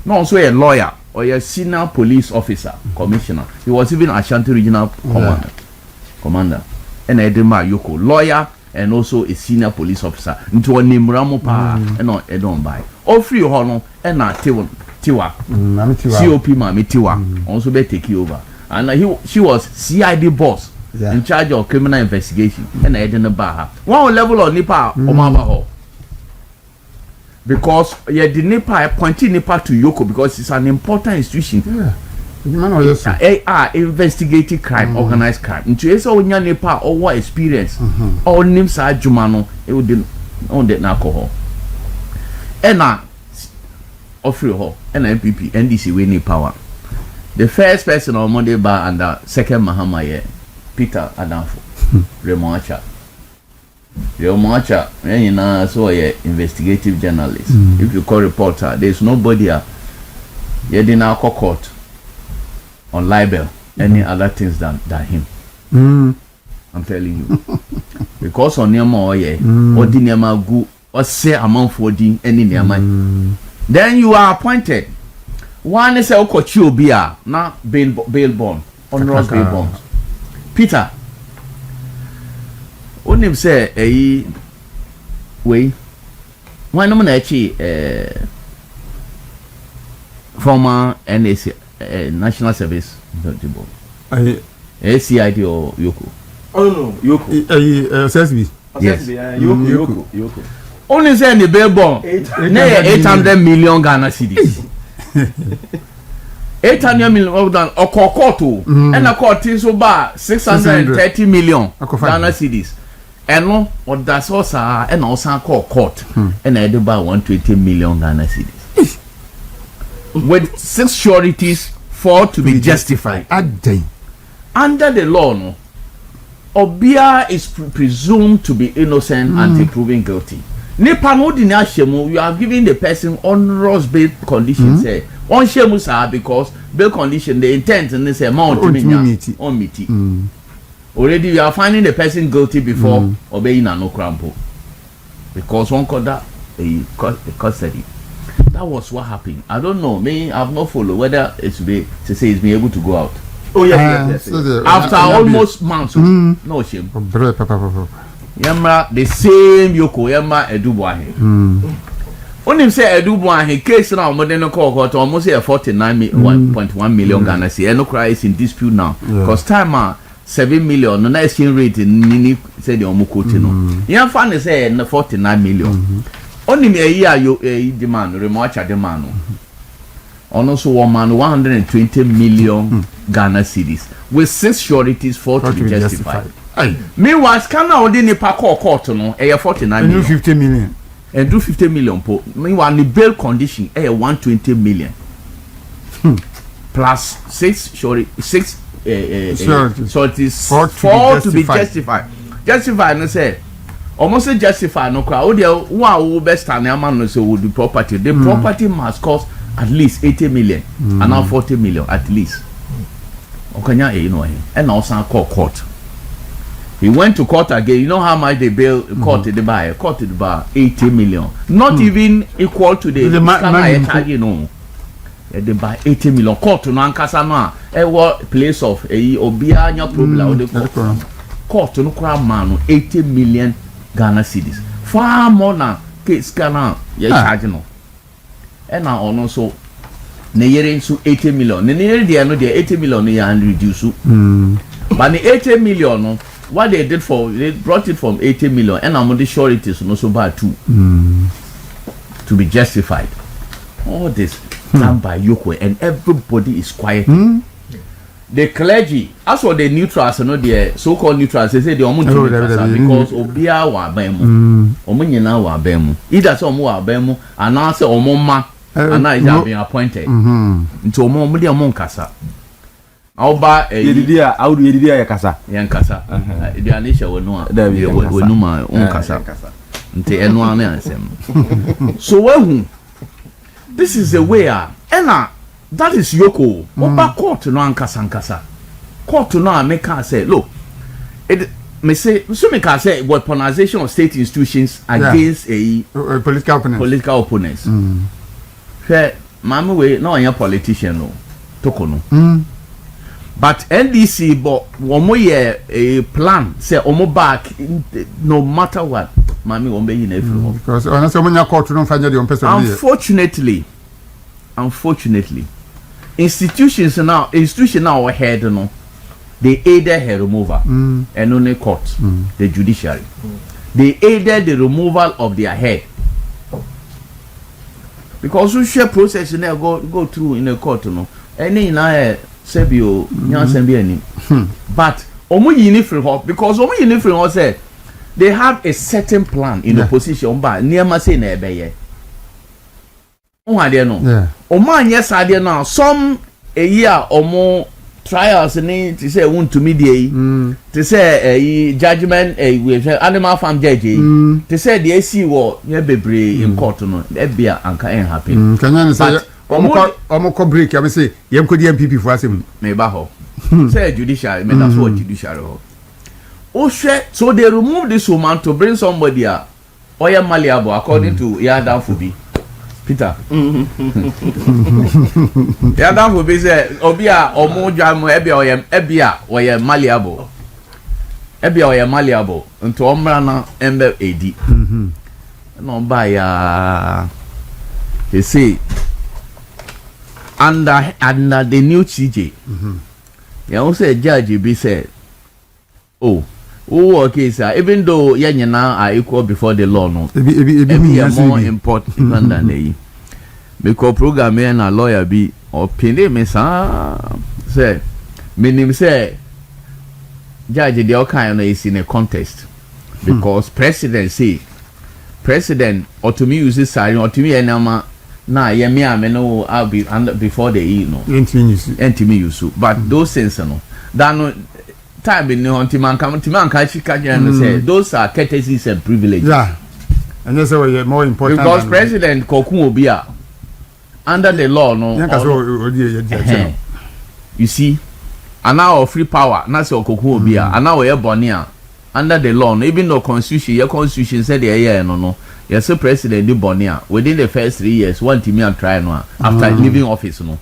no also a lawyer or a senior police officer, commissioner. He was even Ashanti regional commander. And Edema Yoko, lawyer and also a senior police officer. Into a name Ramopa and not Edon by. All three hono and not Tiwa. COP Mami Tiwa also be take over. And she was CID boss in charge of criminal investigation. And I didn't bar her. One level of Nipa Omabaho. Because the Nipa appointed Nipa to Yoko because it's an important institution. Investigative crime, organized crime. Into eso onya Nipa or experience or names are Jumano, it would on that alcohol. And offer her and MPP NDC winning power. The first person on Monday bar and the second Mahama Peter Adamfo Remoacha. Remoacha, you know, so a investigative journalist. If you call reporter, there's nobody you didn't call court on libel, any other things than him. I'm telling you. Because on your more or dinema go or say amount for din any near mine. Then you are appointed. One is a Okochio Bia, not bail bond, honorable bail bond. Peter, what name say a way? Why no man former NDC National Service, CID or Yoko? Oh no, Yoko. Yes. Yoko. Only say the bail bond 800 million Ghana cedis. 800 million Okokoto and a court is about 630 million Ghana cedis. And no, or that's also and also call court and I do about 120 million Ghana cedis. With 6 sureties, 4 to be justified. Under the law, no, Obia is presumed to be innocent until proven guilty. Nipa no di na shemu, you are giving the person onerous bail conditions. On shemu sir because bail condition the intent and they say amount on meet. Already you are finding the person guilty before obeying no crampo. Because one called that a custody. That was what happened. I don't know. Me, I've not followed whether it's be to say it's been able to go out. Oh yes. So after almost months, no shame. Yamra the same Yoko Yama Edubuahe. Only say Edubuahe case now more than a court almost a 49.1 million Ghana cedis. No cry is in dispute now because time 7 million no exchange rate in Nini said the Omukoti no. Yan fan say 49 million. Only me a year you demand remoacha demand. Also one man 120 million Ghana cedis with 6 sureties 4 to be justified. Meanwhile, can now only Nipa court no 49 million. 50 million. And do 50 million po. Meanwhile, the bail condition 120 million. Plus 6 sureties 4 to be justified. Justified no say almost say justify no crowd. Wow, best and man no say would be property. The property must cost at least 80 million and now 40 million at least. Okanya you know and also court. He went to court again. You know how much they bail court the buy? Court the bar 80 million. Not even equal to the money you know. They buy 80 million. Court no ankasa no a place of obia nya problem the court no kra man 80 million Ghana cedis. Far more than case Ghana you charge no. And now also ne yere so 80 million. Ne yere dey no dey 80 million no ya reduce. But the 80 million no what they did they brought it from 80 million and I'm on the sureties no so bad too to be justified. All this done by Yoko and everybody is quiet. The clergy, as for the neutrals, the so-called neutrals, they say they almost because Obia wa bemu, Omunyina wa bemu. Either some wa bemu, and now say Omoma, and now is being appointed. Into Omomudi among Kasa. Oba Yedidia, how do Yedidia Kasa? Yankasa. The Anisha will know my own Kasa. Nte enwane ansem. So when this is the way Enna that is Yoko. Oba court no ankasa. Court no make say look. It me say so me can say weaponization of state institutions against a political opponents. Political opponents. mama we no anya politician no tokono but NDC but womo ye a plan say omo back no matter what mama won be yin afri because ona say omo court no fanya the person unfortunately institutions now head no they aided her removal and only court the judiciary they aided the removal of their head because we share process now go through in the court no any na sebio nyansen bi ani but omo yini free ho because omo yini free ho say they have a certain plan in opposition ba niam say na ebeye ohade no omo anye sade no some a year omo trials ni to say want to media to say judgment we animal farm judge to say the AC war ye bebre in court no e bia anka en happen can you say omo ko break am say yem ko di MPP for asem me ba ho say judiciary me that's what judiciary ho o hwe so they remove this woman to bring somebody oya malleable according to Yada Fobi Peter Yada Fobi say obi a omo dwam ebia oya malleable nto omra na embe edi no ba ya they say under the new CJ you also judge be said okay sir even though yanyana are equal before the law no be more important than they because program na lawyer be opinion me say meaning say judge the kind is in a contest because president or to me use sign or to me enama na ye me no I'll be under before the entimi use but those things no that no time in the man come say those are courtesies and privileges and that's why more important because president kokun obia under the law no you see and now free power na say kokun obia and now we bonia under the law no, even though your constitution said the no yes, so president di Bonia within the first 3 years one team and try no after leaving office no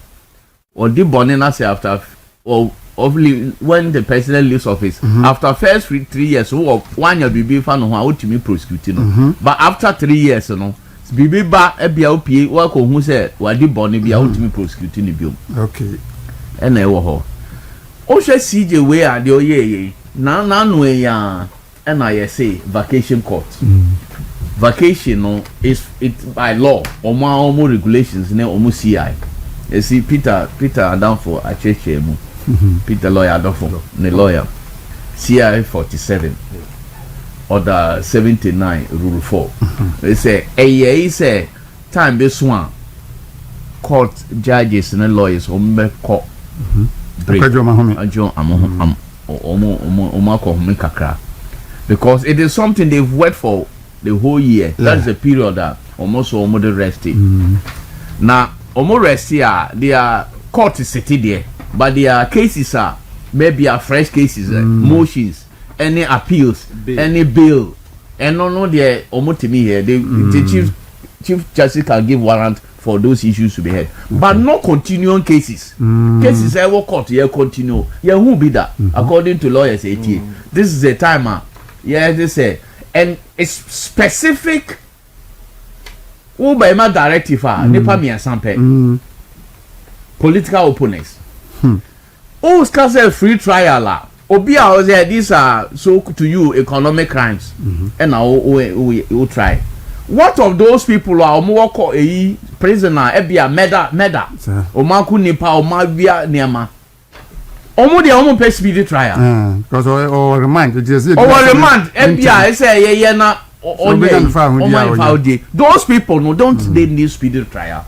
or di Bonia say after or when the president leaves office after first 3 years one year bibi fa no ho ultimate prosecute no but after 3 years no bibi ba e bia opie wa ko hu say wa di Bonia bia ultimate prosecute ni biom okay ena e wo ho o hwe CJ we ade o ye na no ya ena ye say vacation court vacation no is it by law omo regulations ne omo CI you see Peter down for a church mu Peter lawyer down for the lawyer CI 47 order 79 rule 4 they say time be so court judges and lawyers omo court break ajo omo ko me kakra because it is something they've worked for the whole year. That's the period that almost the rested. Now almost rested their court is sitting there, but their cases are maybe are fresh cases, motions, any appeals, any bill, and no they almost to me here. The chief justice can give warrant for those issues to be heard, but no continuing cases. Cases I will court here continue. Yeah, who be that? According to lawyers, this is a timer. Yeah, they say. And it's specific by my directive nipa me sample political opponents can say free trial obi a say these are so to you economic crimes and now we try what of those people are more call a prisoner e bia murder o maku nipa o ma bia niama omo de omo pay speed trial because or remand it is remand FBI say ye na those people no don't they need speed trial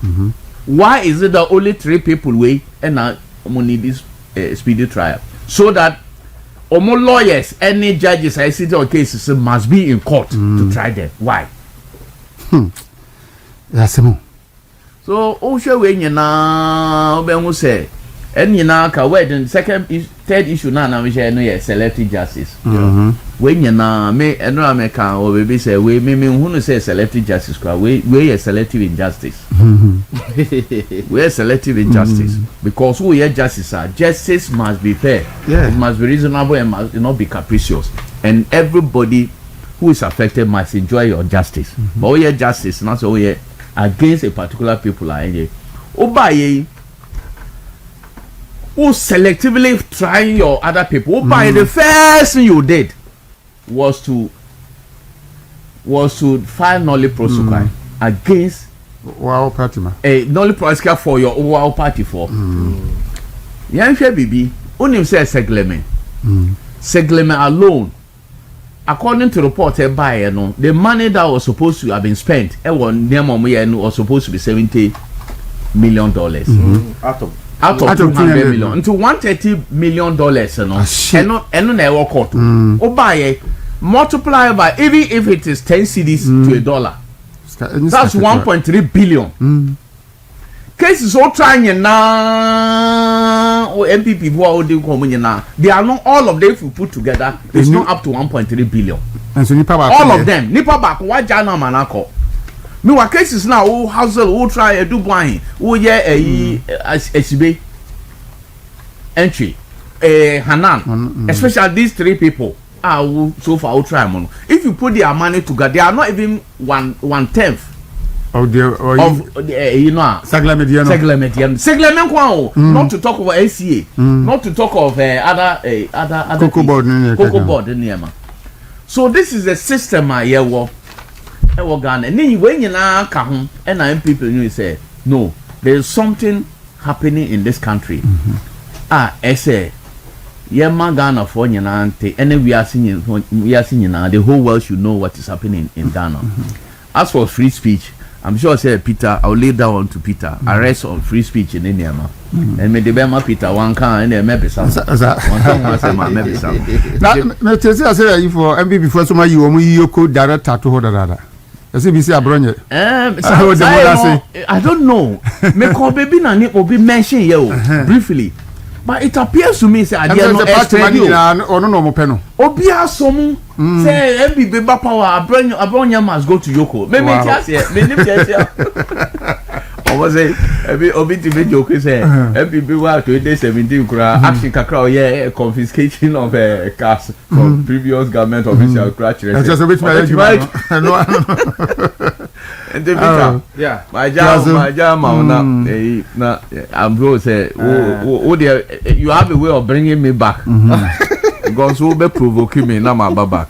why is it that only 3 people way and now omo need this speedy trial so that omo lawyers any judges I see on cases must be in court to try them why yes so o show we nyina obenwu say And you know, then third issue now we share no selective justice. When you know me and American or baby say we me who say selective justice we are selective injustice. We are selective injustice because we are justice must be fair. It must be reasonable and must not be capricious. And everybody who is affected must enjoy your justice. But we are justice, not so we are against a particular people like Obaye who selectively trying your other people. By the first thing you did was to file nollie prosequi against wow party ma a nollie prosequi for your wow party for. Yan share bibi onim say seglement alone, according to report by the money that was supposed to have been spent was supposed to be $70 million out of 200 million into $130 million and no work out. Multiply by even if it is 10 cedis to $1, that's 1.3 billion. Cases all trying now MPP who are now, they are not all of them if we put together, it's not up to 1.3 billion. And so all of them nipa back what jana manako. Me wa cases now who hustle who try a do buying who SB entry Hanan, especially these three people are so far who try mono. If you put their money together, they are not even one tenth of the seglement not to talk about ACA, not to talk of other cocoa board in the so this is a system I work and then when you now come and people you say no, there is something happening in this country. I say yeah, Ghana for Nante, and we are seeing now the whole world should know what is happening in Ghana. As for free speech, I'm sure say Peter, I'll lay down to Peter. Arrest on free speech in India, and me debema Peter one can and maybe some. One can maybe some. Now, me tell you, I say you for MB before some you could direct tattoo holder. I see BC Abronye. I don't know. Me call baby na name will be mentioned here briefly. But it appears to me say I dare not explain you. No peno. Obia somu say every baby power Abronya must go to Yoko. Me just here. Me name just here. I was say every to be joke say every baby wa 2017 kura action kakra yeah confiscation of cars from previous government official crash. Just a bit no. And the Peter, yeah, my jam, na I'm going to say, oh, dear, you have a way of bringing me back. Because who be provoking me, now my back.